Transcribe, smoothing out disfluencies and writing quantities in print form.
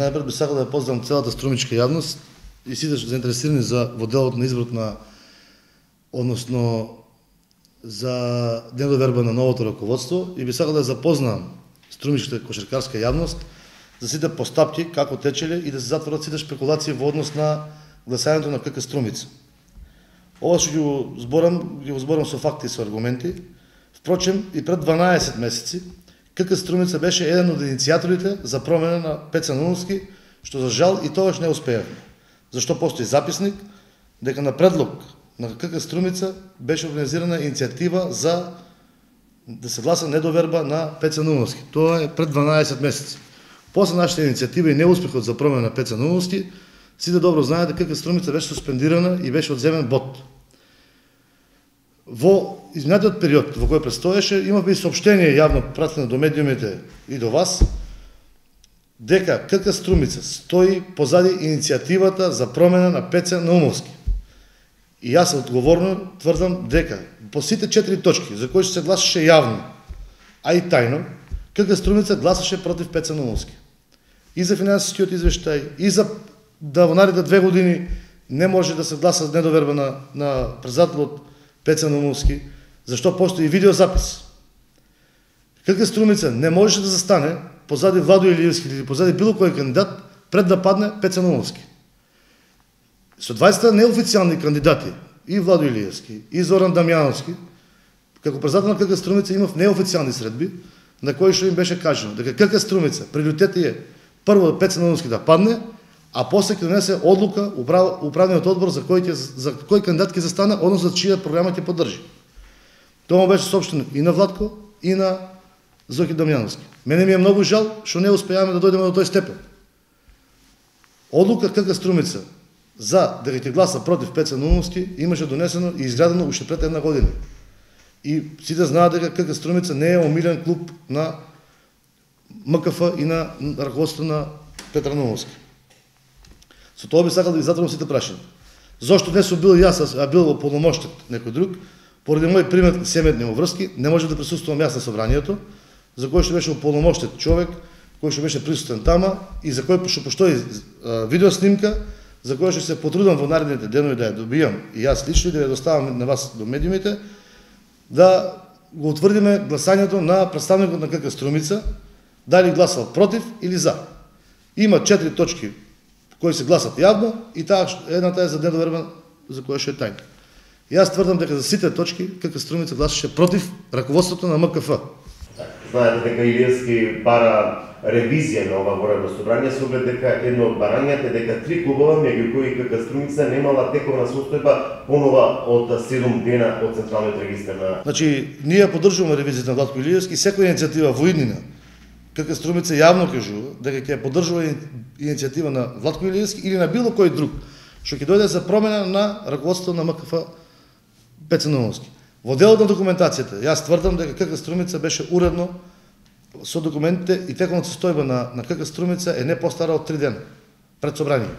Най-напред би сакал да поздравам целата струмичка јавност и сите заинтересирани во делот на изборот на, односно за недоверба на новото раководство, и би сакал да запознам струмичката кошаркарска јавност за сите постапки, како течеле и да се затворат сите шпекулации во однос на гласањето на КК Струмица. Ова што ги зборам со факти и со аргументи. Впрочем, и пред 12 месеци КК Струмица беше еден од иницијаторите за промена на Пеца Нуновски, што за жал и тогаш не успеавме. Зашто постои записник дека на предлог на КК Струмица беше организирана иницијатива за да се гласа недоверба на Пеца Нуновски. Тоа е пред 12 месеци. После нашата иницијатива и неуспехот за промена на Пеца Нуновски, сите добро знаат дека КК Струмица беше суспендирана и беше одземен бот. Во изминатиот период во кој престоеше, имавме и соопштение јавно пратено до медиумите и до вас, дека КК Струмица стои позади иницијативата за промена на Пеца Наумовски. И јас одговорно тврдам дека по сите 4 точки за кои се гласаше јавно, а и тајно, КК Струмица гласаше против Пеца Наумовски. И за финансискиот извештај, и за да во наредните 2 години не може да се гласа недоверба на председателот Пеца Наумовски, зашто постои видеозапис. КК Струмица не можеше да застане позади Владо Илиевски или позади било кој кандидат пред да падне Пеца Наумовски. Со 20 неофицијални кандидати, и Владо Илиевски, и Зоран Дамјановски, како председател на КК Струмица имав неофицијални средби, на кои што им беше кажано дека КК Струмица приоритет е прво Пеца Наумовски да падне, а после ќе донесе одлука управниот одбор за кој кандидат ќе застане, односно за чија програма ќе поддржи. Тоа беше соопштено и на Владко, и на Зоки Дамјановски. Мене ми е многу жал што не успеаваме да дојдеме до тој степен. Одлука КК Струмица за дека ќе гласа против Пеца Наумовски имаше донесено и изградено уште пред 1 година. И сите знаат дека КК Струмица не е омилен клуб на МКФ и на раководството на Петар Наумовски. Со тоа би сакал да ги затворам сите прашања. Зошто не сум бил јас, а бил ополномоштен некој друг, поради мој примет семејни врски, не може да присуствувам јас на собранието, за кој што беше ополномоштен човек, кој што беше присутен тама и за кој што постои видеоснимка, за кој што се потрудам во наредните денови да ја добијам и јас лично и да ја доставам на вас до медиумите, да го утврдиме гласањето на представникот на КК Струмица, дали гласал против или за. Има 4 точки кои се гласат јавно и едната е за недоверба за која што е тајна. Јас тврдам дека за сите точки КК Струмица гласаше против раководството на МКФ. Знаете дека Илиевски бара ревизија на ова воредно собрание со оглед дека едно од барањата е дека 3 клубова, меѓу кои КК Струмица немала тековна состојба понова од 7 дена од Централниот регистар на... Значи, ние поддржуваме ревизијата на Владко Илиевски, секоја иницијатива во иднина КК Струмица јавно кажува дека ќе поддржува иницијатива на Владко Илиевски или на било кој друг што ќе дојде за промена на раководството на МКФ Пеца Наумовски. Во делот на документацијата, јас тврдам дека КК Струмица беше уредно со документите и тековната состојба на КК Струмица е не постара од 3 дена пред собрание.